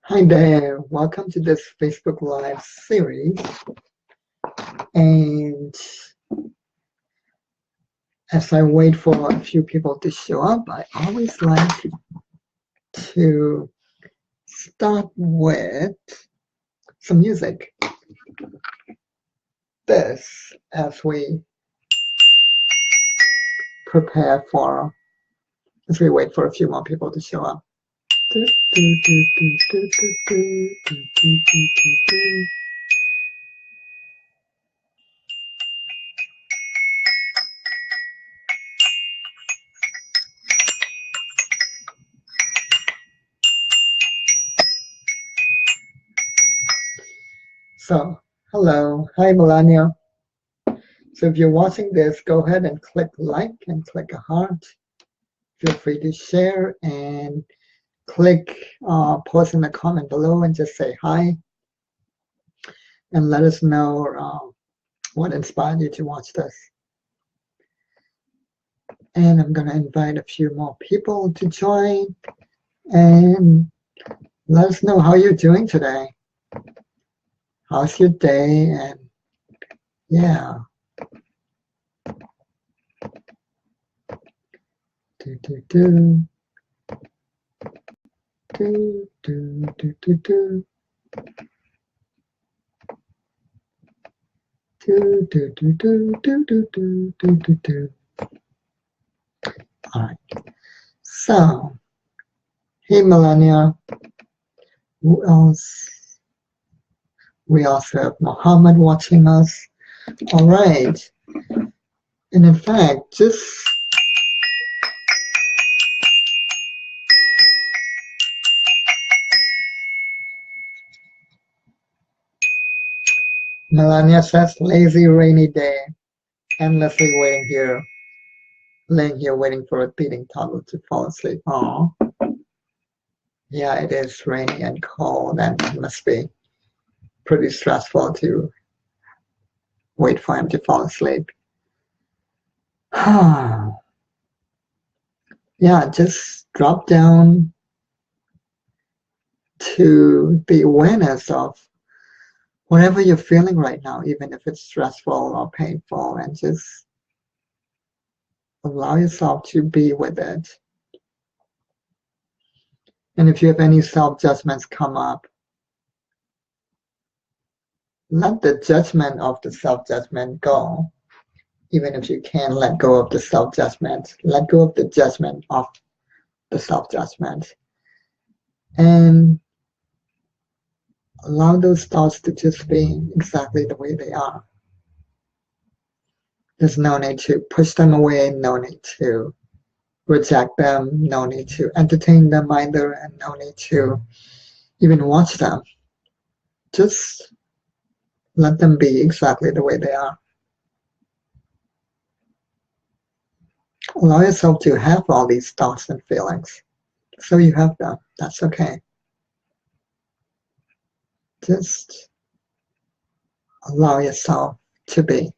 Hi there, welcome to this Facebook Live series. And as I wait for a few people to show up, I always like to start with some music. This, as we wait for a few more people to show up. So, hello, hi Melania. So if you're watching this, go ahead and click like and click a heart. Feel free to share and click post in the comment below and just say hi and let us know what inspired you to watch this. And I'm going to invite a few more people to join and let us know how you're doing today. How's your day? And yeah. Do, do, do. Do, do, do, do, do. Do, do, do, do, do, do, do, do, do, do. All right. So, hey Melania. Who else? We also have Muhammad watching us. All right. And in fact, just Melania says, lazy rainy day, endlessly laying here waiting for a beating toddler to fall asleep. Oh, yeah, it is rainy and cold, and it must be pretty stressful to wait for him to fall asleep. Yeah, just drop down to the awareness of whatever you're feeling right now, even if it's stressful or painful, and just allow yourself to be with it. And if you have any self-judgments come up, let the judgment of the self-judgment go. Even if you can't let go of the self-judgment, let go of the judgment of the self-judgment. And allow those thoughts to just be exactly the way they are. There's no need to push them away, no need to reject them, no need to entertain them either, and no need to even watch them. Just let them be exactly the way they are. Allow yourself to have all these thoughts and feelings. So you have them. That's okay. Just allow yourself to be.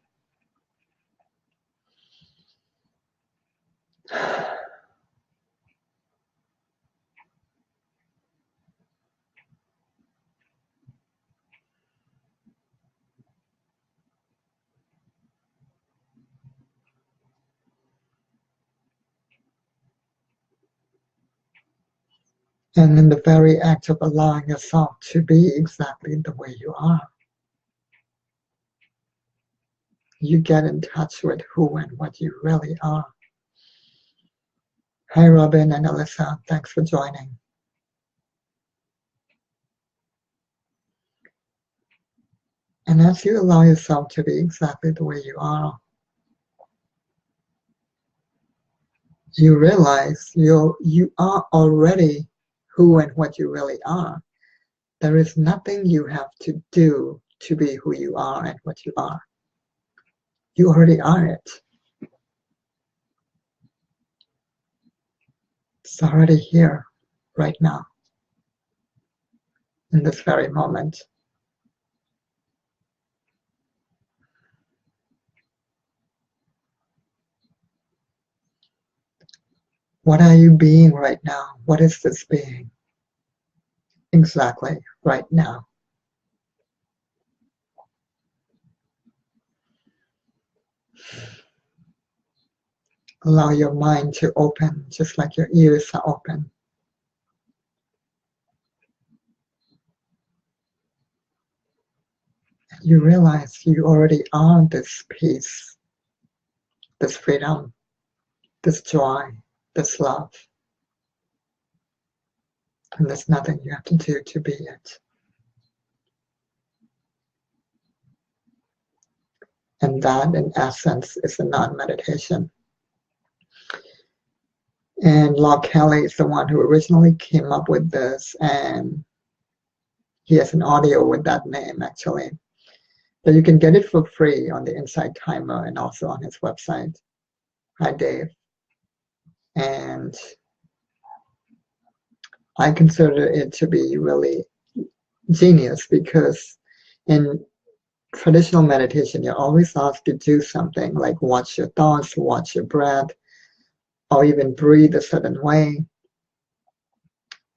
And in the very act of allowing yourself to be exactly the way you are, you get in touch with who and what you really are. Hi, Robin and Alyssa. Thanks for joining. And as you allow yourself to be exactly the way you are, you realize you are already who and what you really are. There is nothing you have to do to be who you are and what you are. You already are it. It's already here, right now, in this very moment. What are you being right now? What is this being? exactly right now. Allow your mind to open, just like your ears are open. You realize you already are this peace, this freedom, this joy, this love. And there's nothing you have to do to be it. And that, in essence, is a non-meditation. And Locke Kelly is the one who originally came up with this, and he has an audio with that name, actually. So you can get it for free on the Insight Timer and also on his website. Hi, Dave. And I consider it to be really genius because in traditional meditation, you're always asked to do something like watch your thoughts, watch your breath, or even breathe a certain way.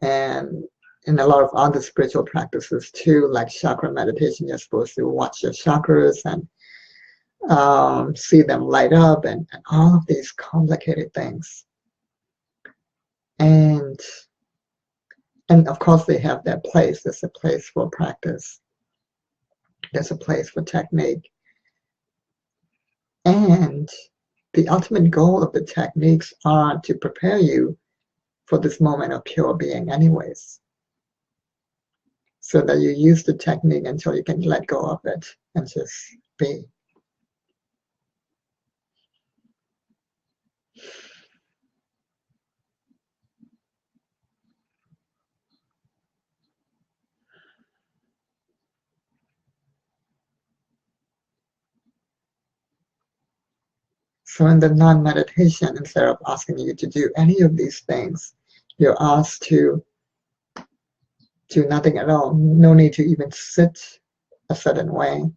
And in a lot of other spiritual practices too, like chakra meditation, you're supposed to watch your chakras and see them light up and all of these complicated things. And of course they have their place. There's a place for practice. There's a place for technique. And the ultimate goal of the techniques are to prepare you for this moment of pure being anyways. So that you use the technique until you can let go of it and just be. So in the non-meditation, instead of asking you to do any of these things, you're asked to do nothing at all. No need to even sit a certain way,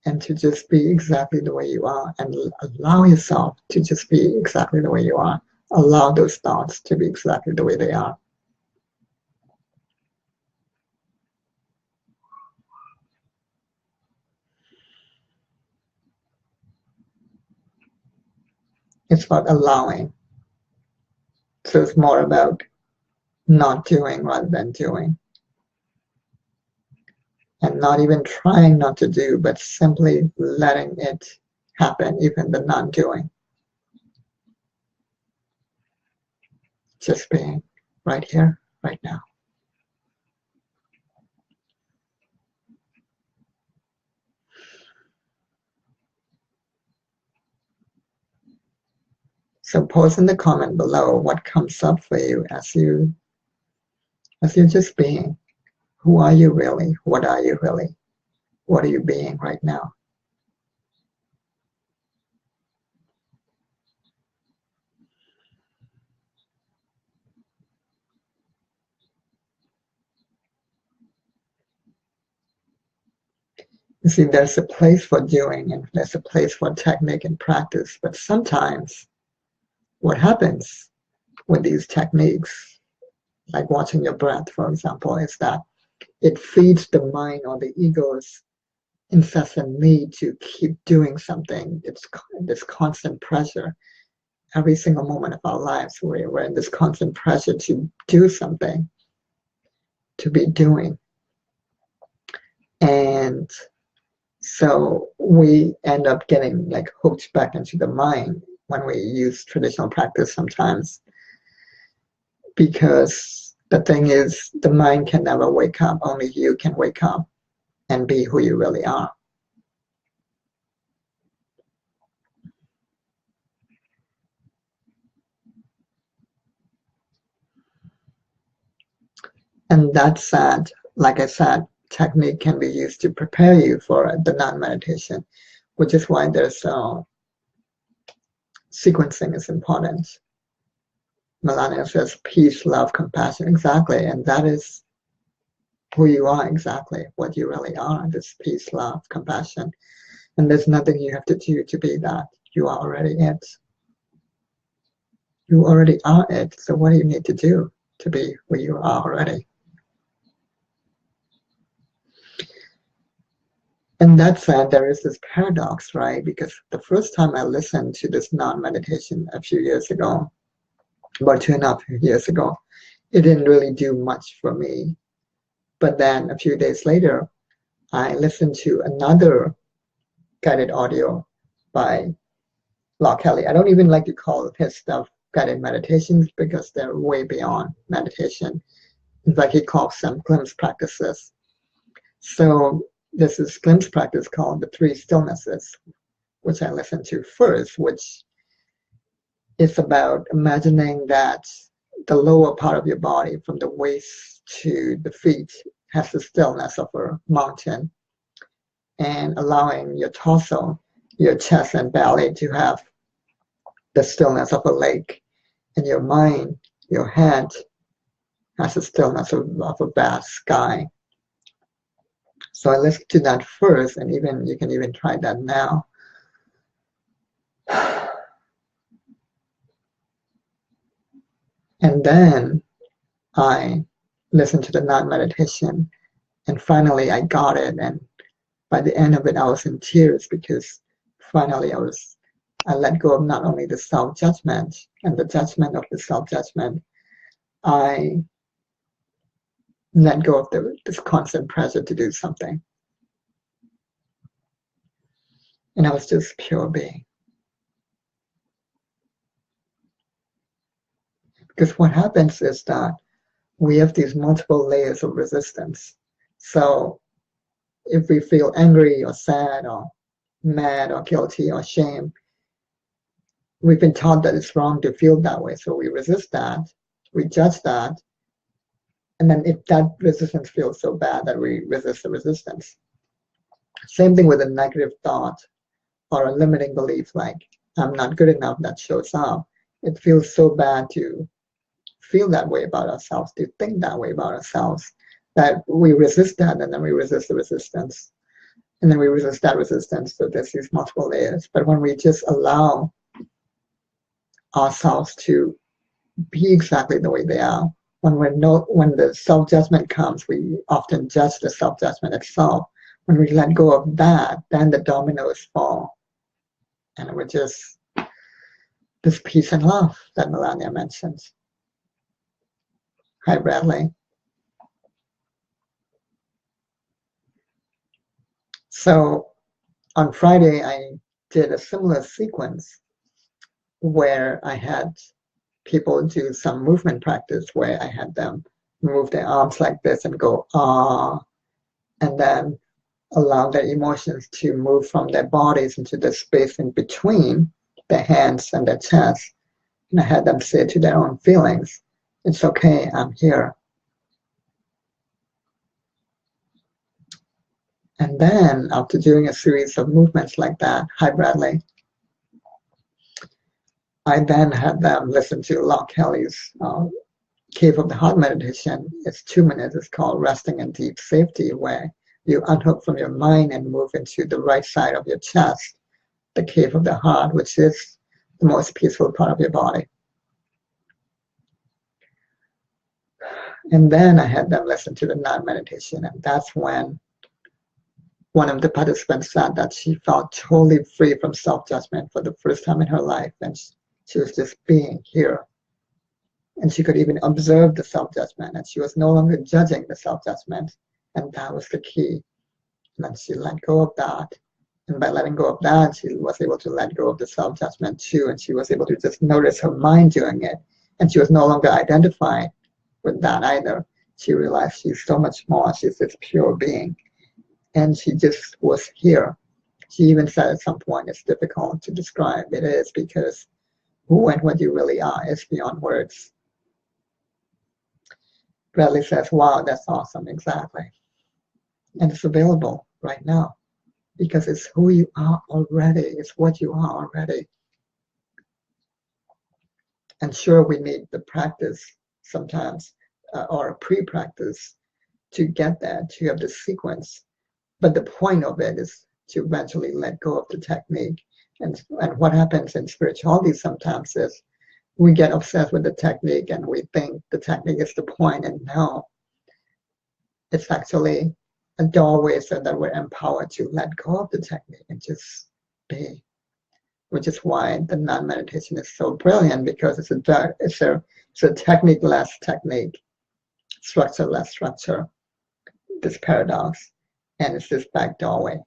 and to just be exactly the way you are and allow yourself to just be exactly the way you are. Allow those thoughts to be exactly the way they are. It's about allowing. So it's more about not doing rather than doing. And not even trying not to do, but simply letting it happen, even the non-doing. Just being right here, right now. So post in the comment below what comes up for you as you're just being. Who are you really? What are you really? What are you being right now? You see, there's a place for doing and there's a place for technique and practice, but sometimes what happens with these techniques, like watching your breath, for example, is that it feeds the mind or the ego's incessant need to keep doing something. It's this constant pressure. Every single moment of our lives, we're in this constant pressure to do something, to be doing. And so we end up getting like hooked back into the mind when we use traditional practice sometimes, because the thing is, the mind can never wake up. Only you can wake up and be who you really are. And that said, like I said, technique can be used to prepare you for the non-meditation, which is why there's sequencing is important. Melania says peace, love, compassion. Exactly. And that is who you are, exactly what you really are, this peace, love, compassion. And there's nothing you have to do to be that. You are already it. You already are it. So what do you need to do to be who you are already? in that sense, there is this paradox, right? Because the first time I listened to this non-meditation a few years ago, about 2.5 years ago, it didn't really do much for me. But then a few days later, I listened to another guided audio by Law Kelly. I don't even like to call his stuff guided meditations because they're way beyond meditation. In fact, he calls them glimpse practices. So this is glimpse practice called the three stillnesses, which I listened to first, which is about imagining that the lower part of your body, from the waist to the feet, has the stillness of a mountain, and allowing your torso, your chest and belly to have the stillness of a lake, and your mind, your head, has the stillness of a vast sky. So I listened to that first, and even you can even try that now. And then I listened to the non-meditation, and finally I got it. And by the end of it, I was in tears because finally I let go of not only the self-judgment and the judgment of the self-judgment, I let go of this constant pressure to do something. And I was just pure being. Because what happens is that we have these multiple layers of resistance. So if we feel angry or sad or mad or guilty or shame, we've been taught that it's wrong to feel that way. So we resist that, we judge that, and then if that resistance feels so bad that we resist the resistance. Same thing with a negative thought or a limiting belief like, I'm not good enough, that shows up. It feels so bad to feel that way about ourselves, to think that way about ourselves, that we resist that, and then we resist the resistance. And then we resist that resistance. So there's these multiple layers. But when we just allow ourselves to be exactly the way they are, when the self-judgment comes, we often judge the self-judgment itself. When we let go of that, then the dominoes fall. And we're just this peace and love that Melania mentioned. Hi, Bradley. So on Friday, I did a similar sequence where I had people do some movement practice where I had them move their arms like this and go, ah, and then allow their emotions to move from their bodies into the space in between their hands and their chest. And I had them say to their own feelings, it's okay, I'm here. And then after doing a series of movements like that, hi Bradley, I then had them listen to Law Kelly's Cave of the Heart meditation. It's 2 minutes. It's called Resting in Deep Safety, where you unhook from your mind and move into the right side of your chest, the cave of the heart, which is the most peaceful part of your body. And then I had them listen to the non-meditation, and that's when one of the participants said that she felt totally free from self-judgment for the first time in her life, and she was just being here. And she could even observe the self-judgment, and she was no longer judging the self-judgment, and that was the key. And then she let go of that, and by letting go of that, she was able to let go of the self-judgment too, and she was able to just notice her mind doing it, and she was no longer identified with that either. She realized she's so much more. She's this pure being, and she just was here. She even said at some point it's difficult to describe. It is, because who and what you really are is beyond words. Bradley says, wow, that's awesome. Exactly. And it's available right now because it's who you are already. It's what you are already. And sure, we need the practice sometimes or a pre-practice to get that, to have the sequence. But the point of it is to eventually let go of the technique. And what happens in spirituality sometimes is we get obsessed with the technique and we think the technique is the point, and no, it's actually a doorway so that we're empowered to let go of the technique and just be. Which is why the non-meditation is so brilliant, because it's a technique-less technique, structure-less structure, this paradox, and it's this back doorway.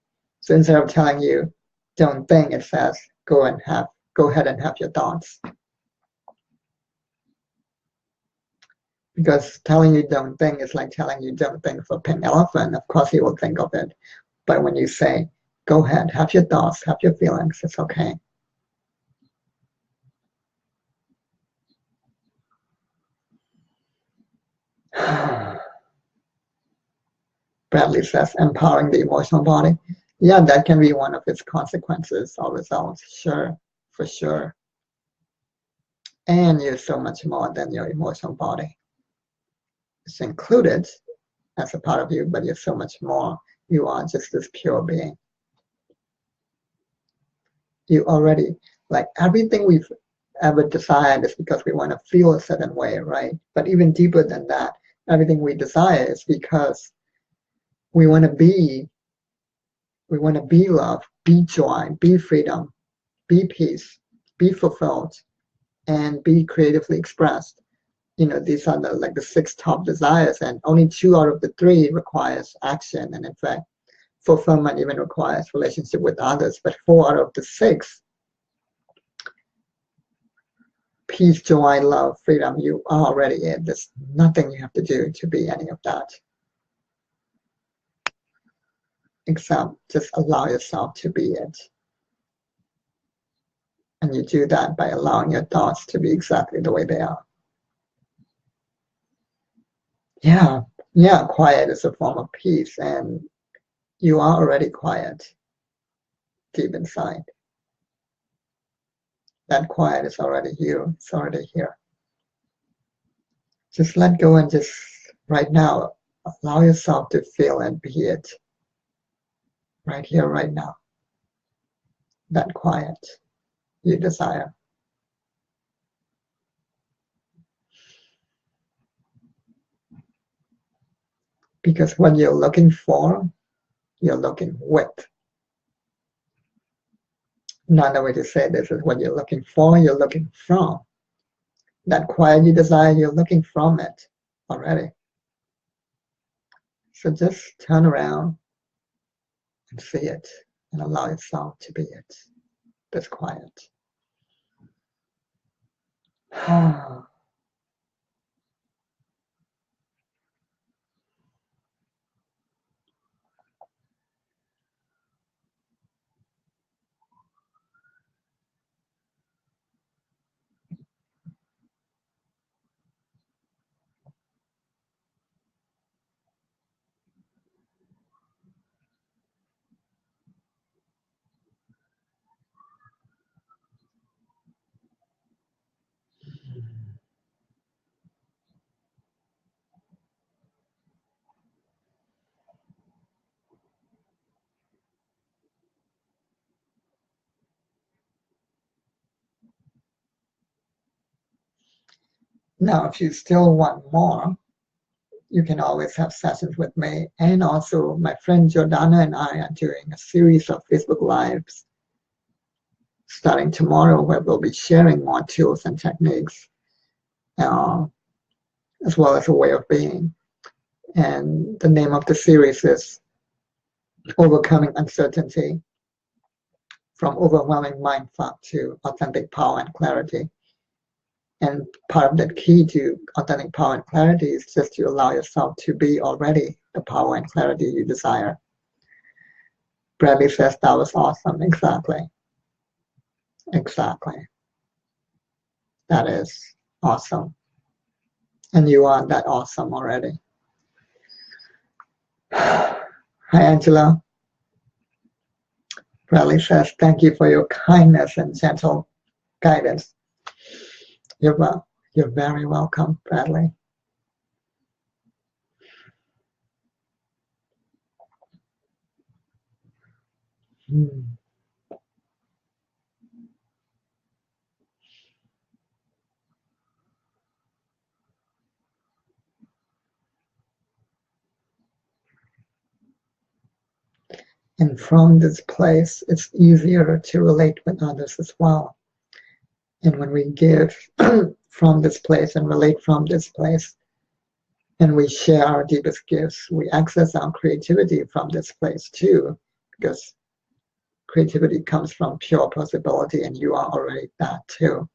So instead of telling you don't think, it says go ahead and have your thoughts. Because telling you don't think is like telling you don't think for pink elephant. Of course you will think of it. But when you say, go ahead, have your thoughts, have your feelings, it's okay. Bradley says, empowering the emotional body. Yeah, that can be one of its consequences or results. Sure, for sure. And you're so much more than your emotional body. It's included as a part of you, but you're so much more. You are just this pure being. You already, like everything we've ever desired is because we want to feel a certain way, right? But even deeper than that, everything we desire is because we want to be love, be joy, be freedom, be peace, be fulfilled, and be creatively expressed. These are the 6 top desires, and only 2 out of the 3 requires action. And in fact, fulfillment even requires relationship with others. But 4 out of the 6, peace, joy, love, freedom, you are already in. There's nothing you have to do to be any of that, except just allow yourself to be it. And you do that by allowing your thoughts to be exactly the way they are. Yeah, quiet is a form of peace, and you are already quiet deep inside. That quiet is already you. It's already here. Just let go and just right now allow yourself to feel and be it. Right here, right now. That quiet you desire. Because what you're looking for, you're looking with. Another way to say this is what you're looking for, you're looking from. That quiet you desire, you're looking from it already. So just turn around and see it and allow yourself to be it. This quiet. Now, if you still want more, you can always have sessions with me. And also, my friend Jordana and I are doing a series of Facebook Lives starting tomorrow, where we'll be sharing more tools and techniques, as well as a way of being. And the name of the series is Overcoming Uncertainty, from Overwhelming Mindfuck to Authentic Power and Clarity. And part of the key to authentic power and clarity is just to allow yourself to be already the power and clarity you desire. Bradley says that was awesome. Exactly. That is awesome. And you are that awesome already. Hi, Angela. Bradley says, thank you for your kindness and gentle guidance. You're very welcome, Bradley. And from this place, it's easier to relate with others as well. And when we give from this place and relate from this place, and we share our deepest gifts, we access our creativity from this place too, because creativity comes from pure possibility, and you are already that too.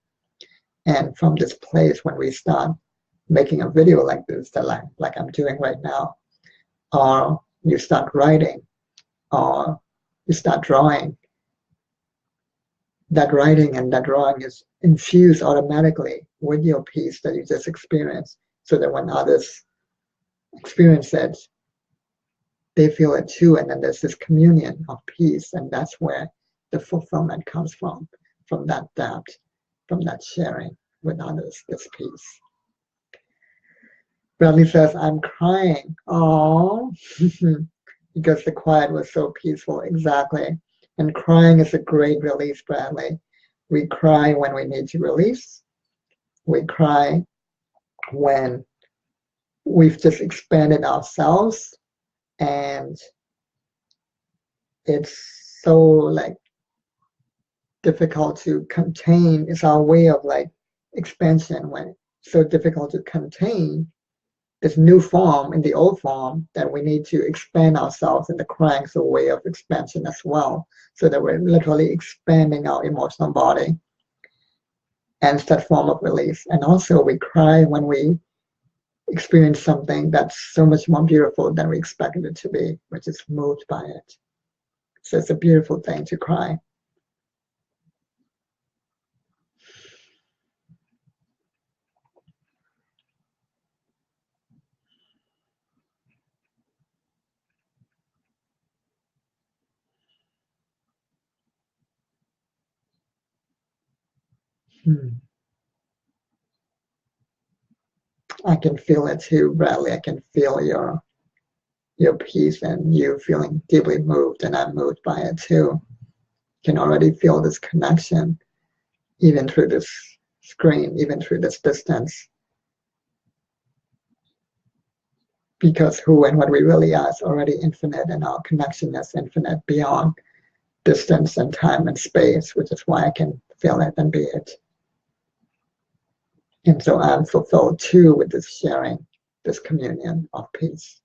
And from this place, when we start making a video like this, that like I'm doing right now, or you start writing, or you start drawing, that writing and that drawing is infused automatically with your peace that you just experienced, so that when others experience it, they feel it too, and then there's this communion of peace, and that's where the fulfillment comes from that depth, from that sharing with others, this peace. Bradley says, I'm crying. Oh, because the quiet was so peaceful. Exactly. And crying is a great release, Bradley. We cry when we need to release. We cry when we've just expanded ourselves, and it's so like difficult to contain. It's our way of like expansion, when it's so difficult to contain this new form in the old form, that we need to expand ourselves, and the crying is a way of expansion as well, so that we're literally expanding our emotional body, and it's that form of release. And also we cry when we experience something that's so much more beautiful than we expected it to be, we're just moved by it. So it's a beautiful thing to cry. I can feel it too, Bradley. I can feel your peace, and you feeling deeply moved, and I'm moved by it too. Can already feel this connection, even through this screen, even through this distance. Because who and what we really are is already infinite, and our connection is infinite beyond distance and time and space, which is why I can feel it and be it. And so I'm fulfilled too with this sharing, this communion of peace.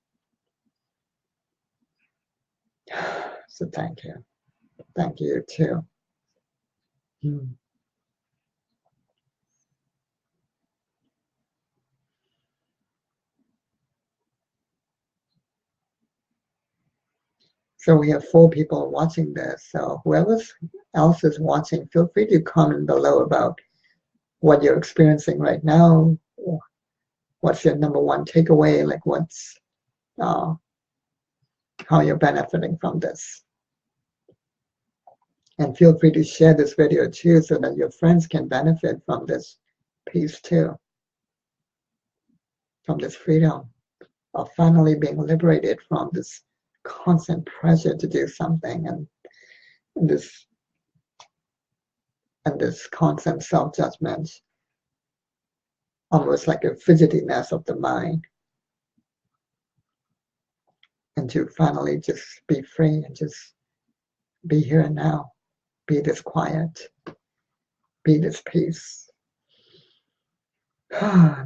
So thank you. Thank you too. So we have 4 people watching this. So whoever else is watching, feel free to comment below about what you're experiencing right now. What's your number one takeaway? Like what's how you're benefiting from this. And feel free to share this video too, so that your friends can benefit from this peace too, from this freedom of finally being liberated from this constant pressure to do something, and this constant self-judgment, almost like a fidgetiness of the mind, and to finally just be free and just be here and now, be this quiet, be this peace,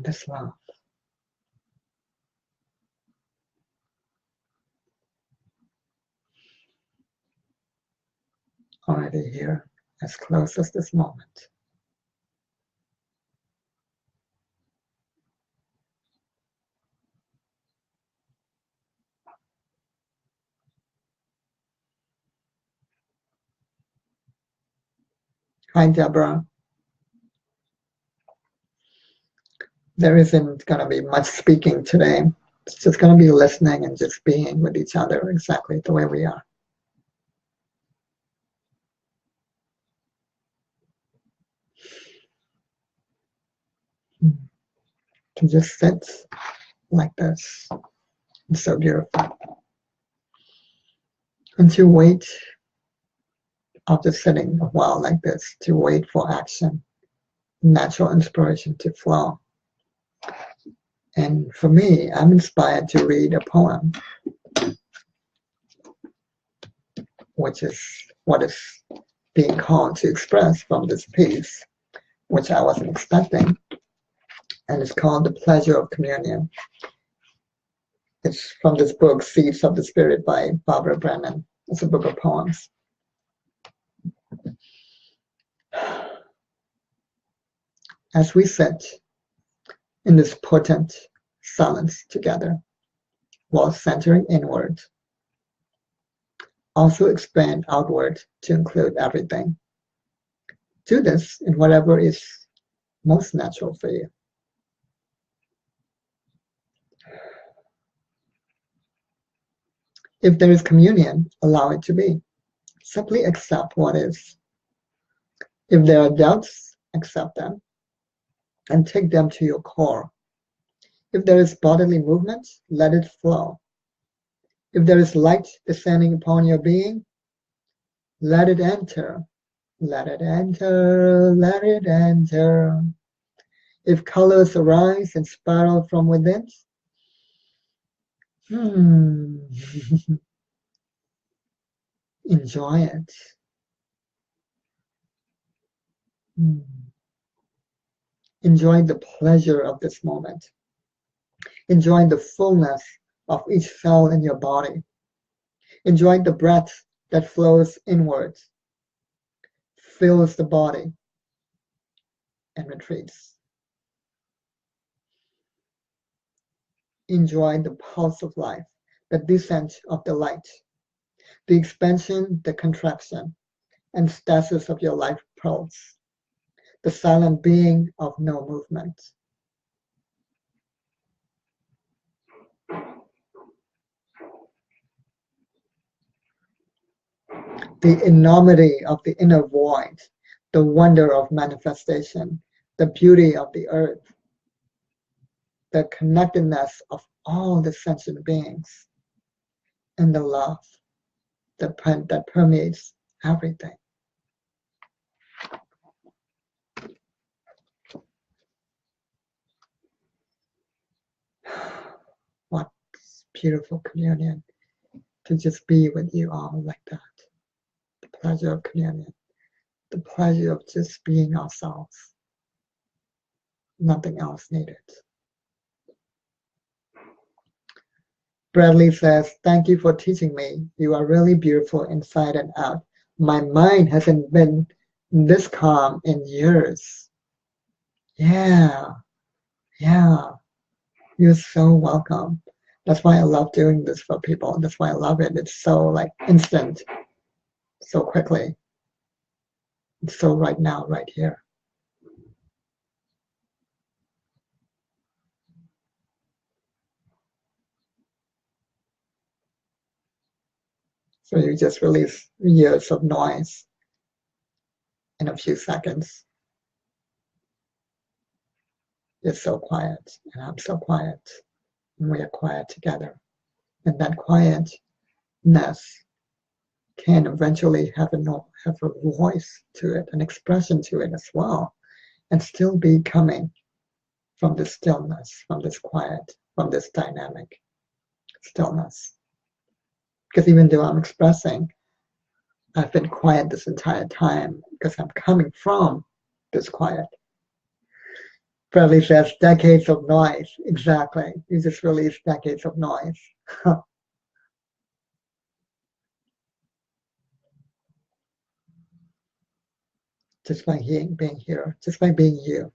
this love. Already here, as close as this moment. Hi, Deborah. There isn't going to be much speaking today. It's just going to be listening and just being with each other exactly the way we are. To just sit like this. It's so beautiful. And to wait, after sitting a while like this, to wait for action, natural inspiration to flow. And for me, I'm inspired to read a poem. which is what is being called to express from this piece, which I wasn't expecting. And it's called The Pleasure of Communion. It's from this book, Seeds of the Spirit by Barbara Brennan. It's a book of poems. As we sit in this potent silence together, while centering inward, also expand outward to include everything. Do this in whatever is most natural for you. If there is communion, allow it to be. Simply accept what is. If there are doubts, accept them and take them to your core. If there is bodily movement, let it flow. If there is light descending upon your being, let it enter. Let it enter, let it enter. If colors arise and spiral from within, enjoy it. Enjoy the pleasure of this moment. Enjoy the fullness of each cell in your body. Enjoy the breath that flows inwards, fills the body, and retreats. Enjoy the pulse of life, the descent of the light, the expansion, the contraction, and stasis of your life pulse, the silent being of no movement. The enormity of the inner void, the wonder of manifestation, the beauty of the earth, the connectedness of all the sentient beings, and the love that permeates everything. What beautiful communion to just be with you all like that. The pleasure of communion, the pleasure of just being ourselves. Nothing else needed. Bradley says, thank you for teaching me. You are really beautiful inside and out. My mind hasn't been this calm in years. Yeah. You're so welcome. That's why I love doing this for people. That's why I love it. It's so like instant, so quickly. It's so right now, right here. So you just release years of noise in a few seconds. You're so quiet, and I'm so quiet, and we are quiet together. And that quietness can eventually have a voice to it, an expression to it as well, and still be coming from this stillness, from this quiet, from this dynamic stillness. Because even though I'm expressing, I've been quiet this entire time because I'm coming from this quiet. Bradley says, decades of noise. Exactly. You just released decades of noise. Just by being here, just by being you,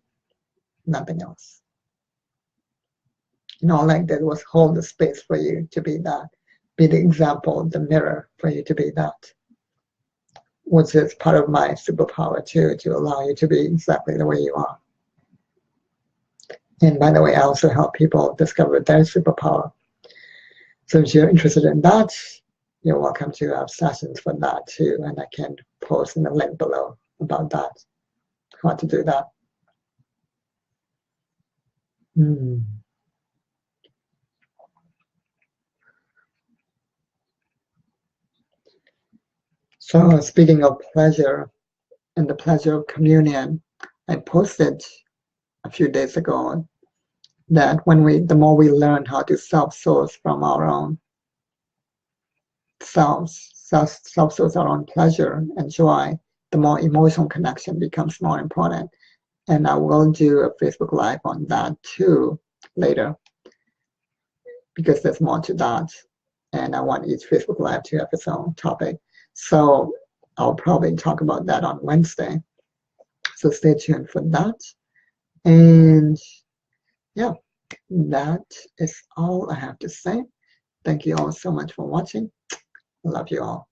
nothing else. And all I did was hold the space for you to be that, be the example, the mirror for you to be that, which is part of my superpower too, to allow you to be exactly the way you are. And by the way, I also help people discover their superpower. So if you're interested in that, you're welcome to have sessions for that too. And I can post in the link below about that, how to do that. So speaking of pleasure and the pleasure of communion, I posted a few days ago that the more we learn how to self-source from our own selves, self-source our own pleasure and joy, the more emotional connection becomes more important. And I will do a Facebook Live on that too later, because there's more to that. And I want each Facebook Live to have its own topic. So I'll probably talk about that on Wednesday. So stay tuned for that. And yeah, that is all I have to say. Thank you all so much for watching. I love you all.